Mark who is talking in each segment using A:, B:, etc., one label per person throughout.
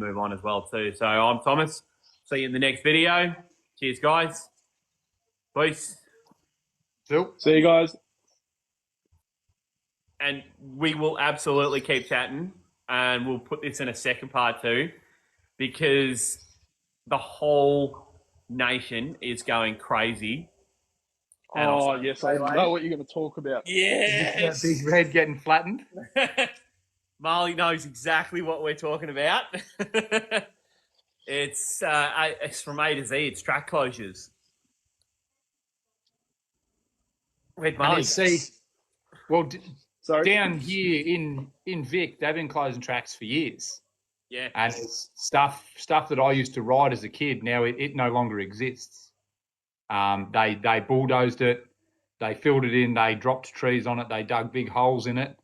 A: move on as well too. So I'm Thomas. See you in the next video. Cheers, guys. Peace.
B: Cool. See you guys.
A: And we will absolutely keep chatting, and we'll put this in a second part too, because the whole nation is going crazy.
B: Oh, yes, I know what you're going to talk about.
A: Yes.
C: That big red getting flattened.
A: Marley knows exactly what we're talking about. It's from A to Z. It's track closures. Where'd Marley go?
C: Well,
B: Sorry.
C: down here in Vic, they've been closing tracks for years.
A: Yeah.
C: And it's stuff that I used to ride as a kid. Now it no longer exists. They bulldozed it, they filled it in, they dropped trees on it, they dug big holes in it,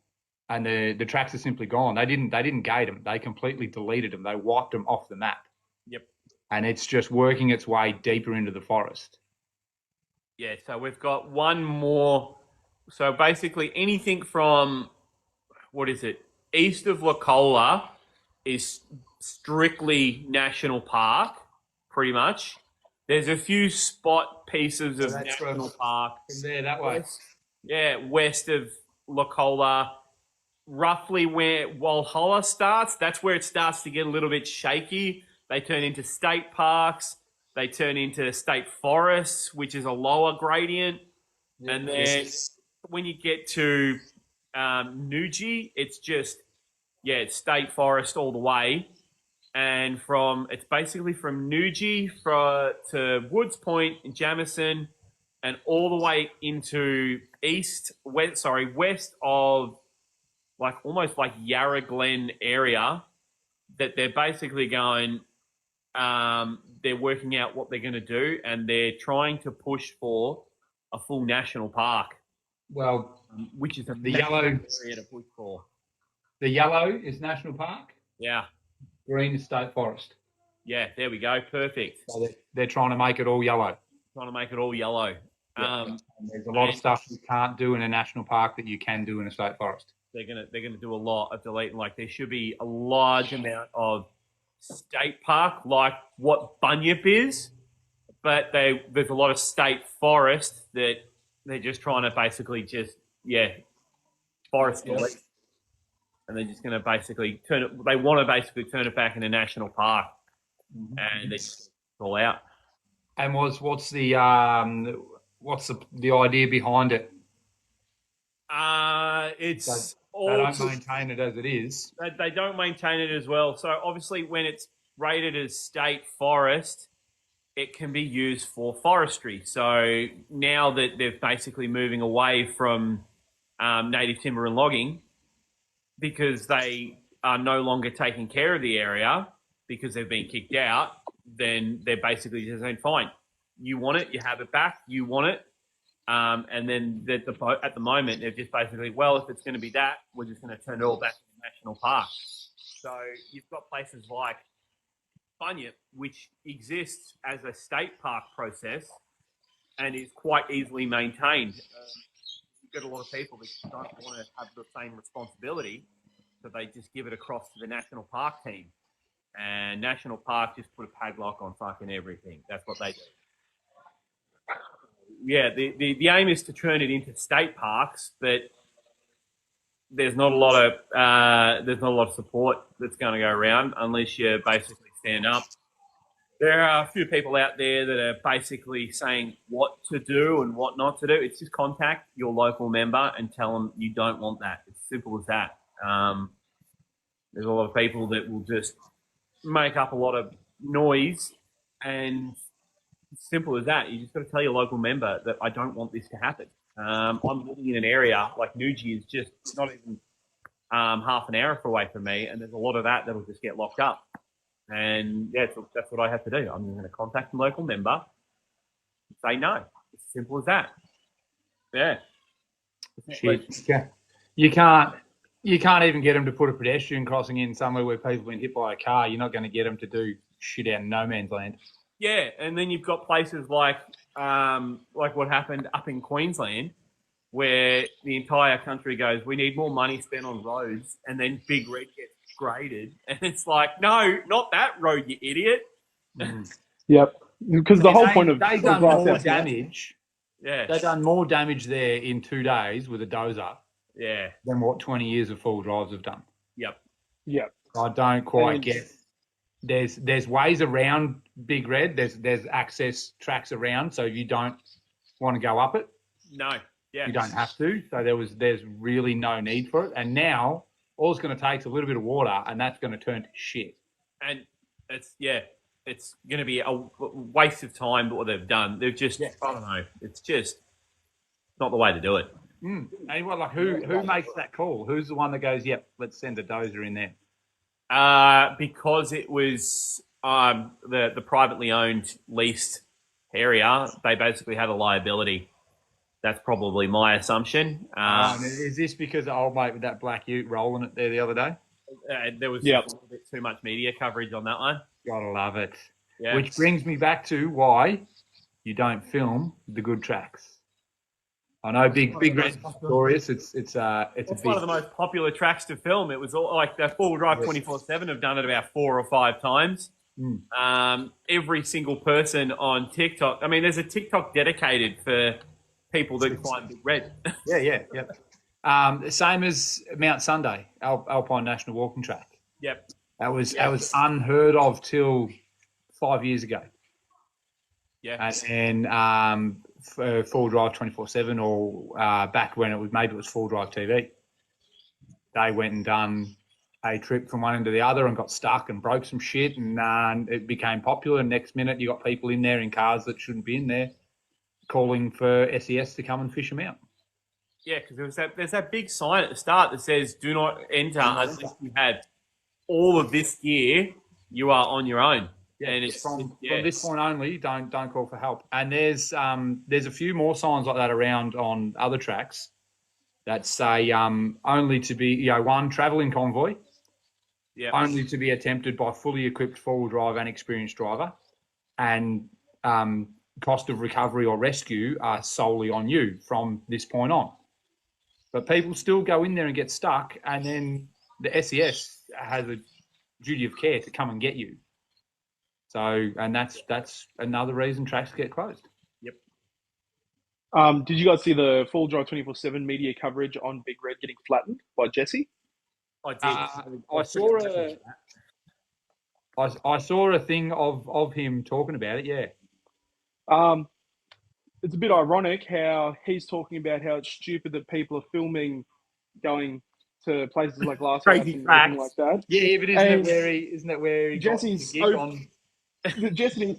C: and the tracks are simply gone. They didn't gate them. They completely deleted them. They wiped them off the map.
A: Yep.
C: And it's just working its way deeper into the forest.
A: Yeah, so we've got one more. So basically anything from, east of Wacola is strictly national park, pretty much. There's a few spot pieces of national park.
C: From there, that way.
A: West of Wacola, roughly where Walhalla starts. That's where it starts to get a little bit shaky. They turn into state parks. They turn into state forests, which is a lower gradient. Yeah, and then when you get to Nuji, it's just, it's state forest all the way. And it's basically from Nuji to Woods Point and Jamison and all the way into west of almost like Yarra Glen area, that they're basically going, they're working out what they're going to do, and they're trying to push for a full national park.
C: Well,
A: which is
C: the yellow area
A: to push for.
C: The yellow is national park.
A: Yeah.
C: Green is state forest.
A: Yeah, there we go. Perfect.
C: So they're trying to make it all yellow.
A: Trying to make it all yellow.
C: Yeah. There's a lot of stuff you can't do in a national park that you can do in a state forest.
A: They're gonna do a lot of deleting. Like there should be a large amount of state park, like what Bunyip is, but there's a lot of state forest that they're just trying to basically forest delete. And they're just going to basically turn it. They want to basically turn it back into national park, and they just all out.
C: And what's the idea behind it?
A: It's
C: they don't maintain it as it is.
A: They don't maintain it as well. So obviously, when it's rated as state forest, it can be used for forestry. So now that they're basically moving away from native timber and logging, because they are no longer taking care of the area because they've been kicked out, then they're basically just saying, fine, you want it, you have it back, you want it. And then at the moment, they're just basically, well, if it's going to be that, we're just going to turn it all back into national park. So you've got places like Bunyip, which exists as a state park process and is quite easily maintained. You've got a lot of people that don't want to have the same responsibility, so they just give it across to the national park team. And national park just put a padlock on fucking everything. That's what they do. Yeah, the aim is to turn it into state parks, but there's not a lot of support that's going to go around unless you basically stand up. There are a few people out there that are basically saying what to do and what not to do. It's just contact your local member and tell them you don't want that. It's simple as that. There's a lot of people that will just make up a lot of noise, and it's simple as that. You just got to tell your local member that I don't want this to happen. I'm living in an area like Nuji is just not even half an hour away from me, and there's a lot of that'll just get locked up. And that's what I have to do. I'm going to contact the local member and say no. It's as simple as that. Yeah.
C: Shit. You can't even get them to put a pedestrian crossing in somewhere where people have been hit by a car. You're not going to get them to do shit out in no man's land.
A: Yeah, and then you've got places like what happened up in Queensland, where the entire country goes, we need more money spent on roads, and then Big Red gets graded, and it's like, no, not that road, you idiot.
C: Mm.
B: Yep. Because the whole point of
C: They
B: the
C: done
B: glass
C: more
B: house
C: damage.
A: Yeah,
C: They done more damage there in 2 days with a dozer
A: yeah,
C: than what 20 years of full drives have done.
A: yep.
B: Yep.
C: I don't quite
B: And
C: get. There's ways around Big Red. There's access tracks around, so if you don't want to go up it,
A: No, yeah,
C: you don't have to. So there's really no need for it. And now all it's going to take is a little bit of water, and that's going to turn to shit.
A: and it's going to be a waste of time. What they've done, they've just, I don't know, it's just not the way to do it.
C: Mm. And what, like who makes that call? Who's the one that goes, "Yep, let's send a dozer in there"?
A: Because it was the privately owned leased area, they basically had a liability. That's probably my assumption.
C: Is this because the old mate with that black ute rolling it there the other day?
A: There was
B: Yep.
A: a little bit too much media coverage on that one.
C: Gotta love it.
A: Yeah.
C: Which brings me back to why you don't film the good tracks. I know Big Red's notorious. It's a
A: It's
C: big,
A: one of the most popular tracks to film. It was all like the Full Drive 24/7 have done it about 4 or 5 times. Every single person on TikTok. I mean, there's a TikTok dedicated for people that climb Big Red.
C: yeah. Same as Mount Sunday, Alpine National Walking Track.
A: Yep.
C: That was unheard of till 5 years ago.
A: Yeah.
C: And for Full Drive 24/7, or back when it was Full Drive TV, they went and done a trip from one end to the other and got stuck and broke some shit, and it became popular. And next minute, you got people in there in cars that shouldn't be in there, calling for SES to come and fish them out.
A: Yeah, because there's that big sign at the start that says "Do not enter unless you have all of this gear. You are on your own."
C: Yeah,
A: and it's
C: from this point only, don't call for help. And there's a few more signs like that around on other tracks that say only to be one travelling convoy, only to be attempted by fully equipped four-wheel drive and experienced driver, and cost of recovery or rescue are solely on you from this point on. But people still go in there and get stuck, and then the SES has a duty of care to come and get you. So, and that's another reason tracks get closed.
A: Yep.
B: Did you guys see the Full Drive 24/7 media coverage on Big Red getting flattened by Jesse?
A: I did.
C: I saw a thing of him talking about it. Yeah.
B: It's a bit ironic how he's talking about how it's stupid that people are filming going to places like Glasshouse
A: Crazy
B: and
A: tracks.
B: everything like that.
C: Yeah, but isn't it where he
B: Jesse's
C: got the gig on?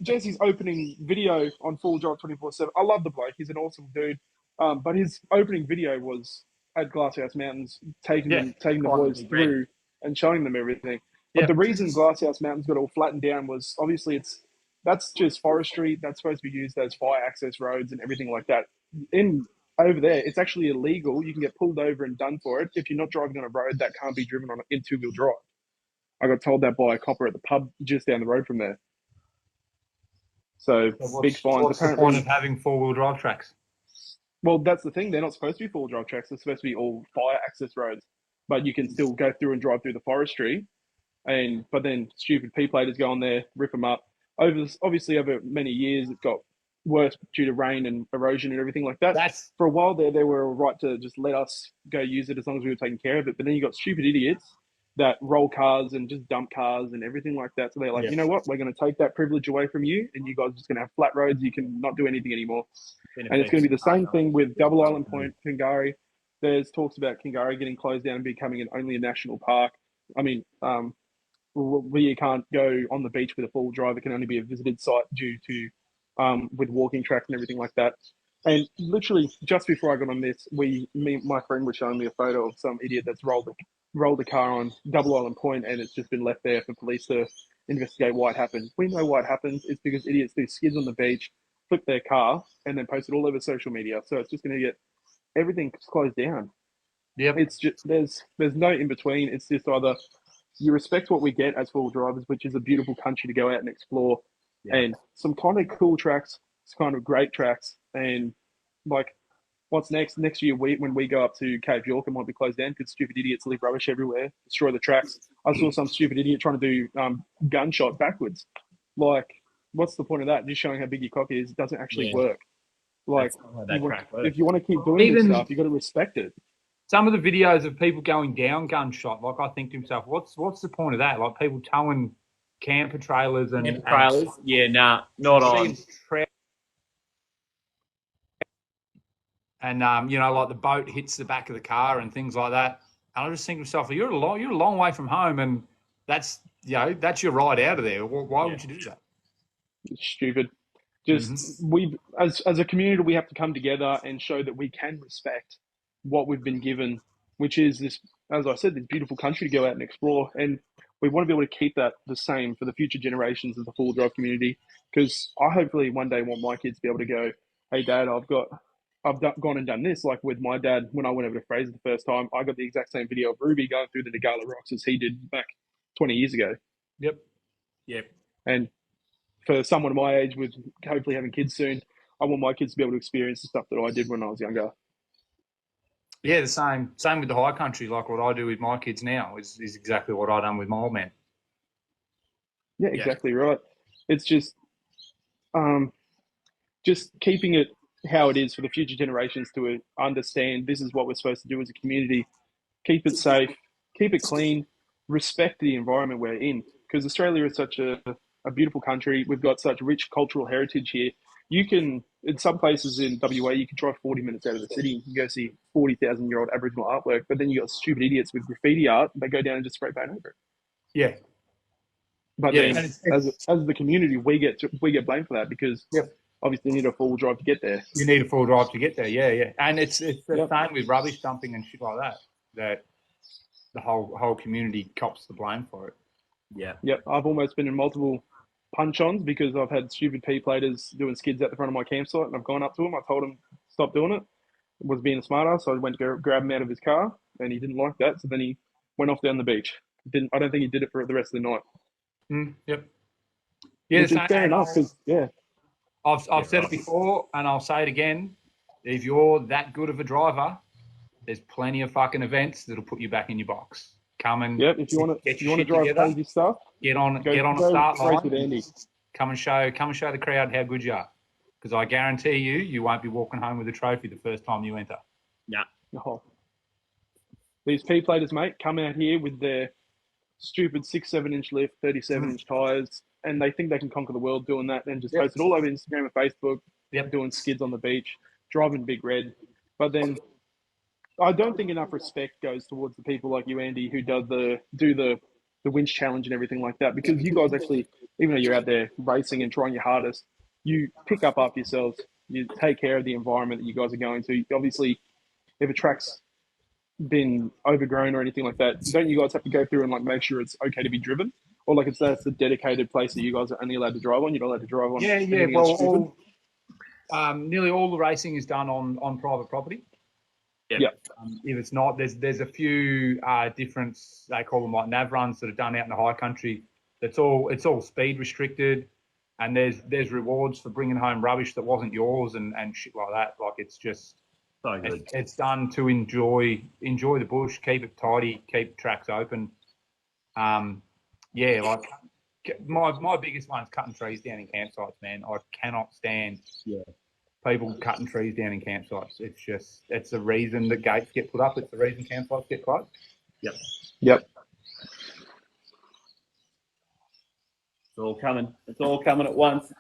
B: Jesse's opening video on Full Drive 24/7. I love the bloke; he's an awesome dude. But his opening video was at Glasshouse Mountains, taking the boys through and showing them everything. But the reason Glasshouse Mountains got all flattened down was obviously that's just forestry. That's supposed to be used as fire access roads and everything like that. Over there, it's actually illegal. You can get pulled over and done for it if you're not driving on a road that can't be driven on in two-wheel drive. I got told that by a copper at the pub just down the road from there. So big fines.
C: What's the point of having four-wheel drive tracks?
B: Well, that's the thing. They're not supposed to be full drive tracks. They're supposed to be all fire access roads. But you can still go through and drive through the forestry. But then stupid P-platers go on there, rip them up. Obviously, over many years, it got worse due to rain and erosion and everything like that. For a while there, they were all right to just let us go use it as long as we were taking care of it. But then you got stupid idiots that roll cars and just dump cars and everything like that. So they're like, you know what? We're going to take that privilege away from you, and you guys are just going to have flat roads. You can not do anything anymore. And it's going to be the same thing with Double Island Point, Kingari. There's talks about Kingari getting closed down and becoming only a national park. I mean, where you can't go on the beach with a full drive. It can only be a visited site due to with walking tracks and everything like that. And literally, just before I got on this, my friend was showing me a photo of some idiot that's rolled a car on Double Island Point, and it's just been left there for police to investigate why it happened. We know why it happens. It's because idiots do skids on the beach, flip their car, and then post it all over social media. So it's just going to get everything closed down.
C: Yep.
B: It's just there's no in between. It's just either you respect what we get as full drivers, which is a beautiful country to go out and explore, and some kind of cool tracks, some kind of great tracks, and like what's next? Next year, when we go up to Cape York, it might be closed down because stupid idiots leave rubbish everywhere, destroy the tracks. I saw some stupid idiot trying to do gunshot backwards. Like, what's the point of that? Just showing how big your cock is. It doesn't actually
A: Yeah,
B: work. Like,
A: that's not how that track works.
B: if you want to keep doing this
C: Even
B: stuff, you got to respect it.
C: some of the videos of people going down gunshot, like I think to myself, what's the point of that? Like people towing camper trailers and
A: Trailers, yeah, nah, not on.
C: And like the boat hits the back of the car and things like that. And I just think to myself, you're a long way from home, and that's that's your ride out of there. Why would you do that?
B: It's stupid. Just we as a community, we have to come together and show that we can respect what we've been given, which is this, as I said, this beautiful country to go out and explore. And we want to be able to keep that the same for the future generations of the full drive community. Because I hopefully one day want my kids to be able to go, hey dad, gone and done this. Like with my dad, when I went over to Fraser the first time, I got the exact same video of Ruby going through the Nagala rocks as he did back 20 years ago.
C: Yep.
B: And for someone my age with hopefully having kids soon, I want my kids to be able to experience the stuff that I did when I was younger.
C: Yeah, the same with the high country. Like what I do with my kids now is exactly what I done with my old man.
B: Yeah, exactly right. It's just keeping it how it is for the future generations to understand this is what we're supposed to do as a community. Keep it safe, keep it clean, respect the environment we're in. Because Australia is such a beautiful country. We've got such rich cultural heritage here. You can, in some places in WA, you can drive 40 minutes out of the city. You can go see 40,000-year-old Aboriginal artwork, but then you got stupid idiots with graffiti art. They go down and just spray paint over it.
C: Yeah.
B: But then, as the community, we get blamed for that because obviously you need a full drive to get there.
C: You need a full drive to get there. Yeah. And it's the same with rubbish dumping and shit like that. That the whole community cops the blame for it.
A: Yeah.
B: Yep. I've almost been in multiple punch-ons because I've had stupid P-platers doing skids out the front of my campsite, and I've gone up to him. I told him stop doing it. Was being a smartass, so I went to grab him out of his car, and he didn't like that. So then he went off down the beach. I don't think he did it for the rest of the night.
C: Yep. Yeah,
B: which is fair enough. Because
C: I've said it before, and I'll say it again. If you're that good of a driver, there's plenty of fucking events that'll put you back in your box. Come and
B: if you want to drive
C: together,
B: crazy stuff,
C: get on a start line.
B: With Andy.
C: Come and show the crowd how good you are. Because I guarantee you won't be walking home with a trophy the first time you enter.
A: Yeah.
B: Oh. These P-platers, mate, come out here with their stupid 6-7-inch lift, 37-inch tyres, and they think they can conquer the world doing that and just post it all over Instagram and Facebook, doing skids on the beach, driving Big Red. But then I don't think enough respect goes towards the people like you, Andy, who do the winch challenge and everything like that. Because you guys actually, even though you're out there racing and trying your hardest, you pick up after yourselves. You take care of the environment that you guys are going to. Obviously, if a track's been overgrown or anything like that, don't you guys have to go through and like make sure it's okay to be driven? Or like that's a dedicated place that you guys are only allowed to drive on? You're not allowed to drive on?
C: Yeah. Well, nearly all the racing is done on private property.
B: Yeah.
C: If it's not, there's a few different, they call them like nav runs that are done out in the high country. It's all speed restricted, and there's rewards for bringing home rubbish that wasn't yours and shit like that. Like it's just so good. It's done to enjoy the bush, keep it tidy, keep tracks open. Like my biggest one is cutting trees down in campsites, man. I cannot stand people cutting trees down in campsites. It's the reason that gates get put up. It's the reason campsites get closed.
B: Yep.
A: It's all coming at once.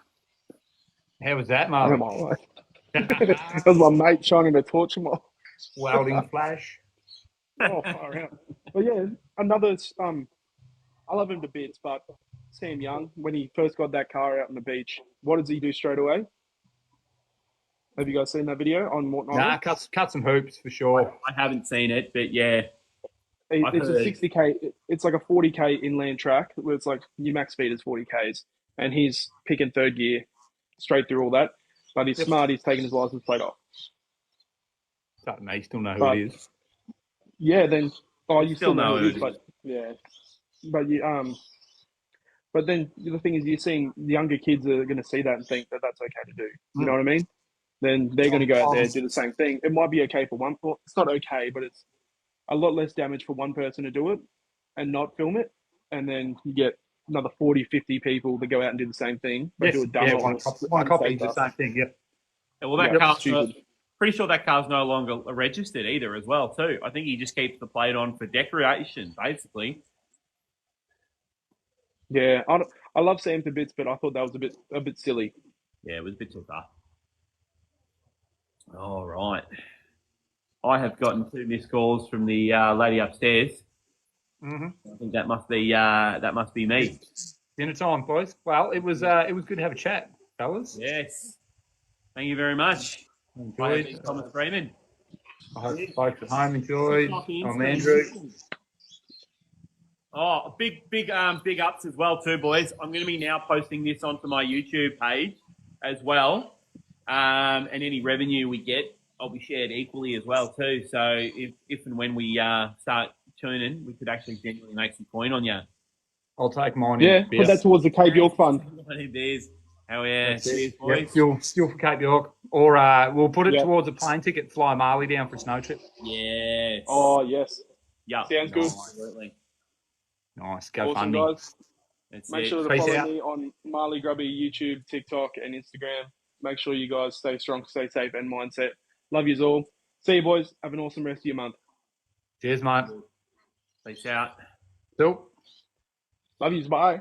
C: How was that, Mark?
B: That was my mate shining a torch in my
C: welding flash.
B: Oh, far out. But yeah, another. I love him to bits, but Sam Young, when he first got that car out on the beach, what does he do straight away? Have you guys seen that video on Morton Island?
C: Nah, cut some hoops for sure.
A: I haven't seen it, but yeah.
B: It's a 60k. It's like a 40k inland track where it's like your max speed is 40k's, and he's picking third gear straight through all that. But he's smart. He's taking his license plate off.
C: Don't know. You still know who it is.
B: Yeah. Then you still know who it is, but yeah. But then the thing is, you're seeing the younger kids are going to see that and think that that's okay to do. You know what I mean? then they're going to go out there and do the same thing. It might be okay for one. Well, it's not okay, but it's a lot less damage for one person to do it and not film it. And then you get another 40, 50 people that go out and do the same thing, but
C: Yes,
B: do it dumber
C: one copy the same thing. Yep.
A: Well, that
B: Yeah,
A: car's
B: stupid.
A: pretty sure that car's no longer registered either, as well too. I think he just keeps the plate on for decoration, basically.
B: Yeah, I love Sam to bits, but I thought that was a bit silly.
A: Yeah, it was a bit too far. All right. I have gotten 2 missed calls from the lady upstairs.
C: Mm-hmm.
A: I think that must be me.
C: Dinner time, boys. Well, it was good to have a chat, fellas.
A: Yes. Thank you very much.
C: Enjoyed.
A: Thomas Freeman.
C: I hope folks at home enjoyed. I'm Andrew.
A: Oh, big ups as well too, boys. I'm going to be now posting this onto my YouTube page as well, and any revenue we get, I'll be shared equally as well too. So if and when we start tuning, we could actually genuinely make some coin on you.
C: I'll take mine.
B: Yeah, put that towards the Cape York Fund.
A: There's hell yeah, cheers,
C: Yep,
A: boys.
C: still for Cape York, or we'll put it
B: Yep.
C: towards a plane ticket, fly Marley down for a snow trip.
A: Yes.
B: Oh yes,
A: yeah.
B: sounds good.
A: Absolutely.
C: Nice, go
B: Awesome,
C: funding.
B: guys.
A: That's
B: Make
A: it.
B: sure to
C: Peace
B: follow
C: out.
B: me on Marley Grubby, YouTube, TikTok, and Instagram. Make sure you guys stay strong, stay safe, and mindset. Love yous all. See you, boys. Have an awesome rest of your month.
C: Cheers, mate.
A: Peace out.
C: Cool.
B: Love yous. Bye.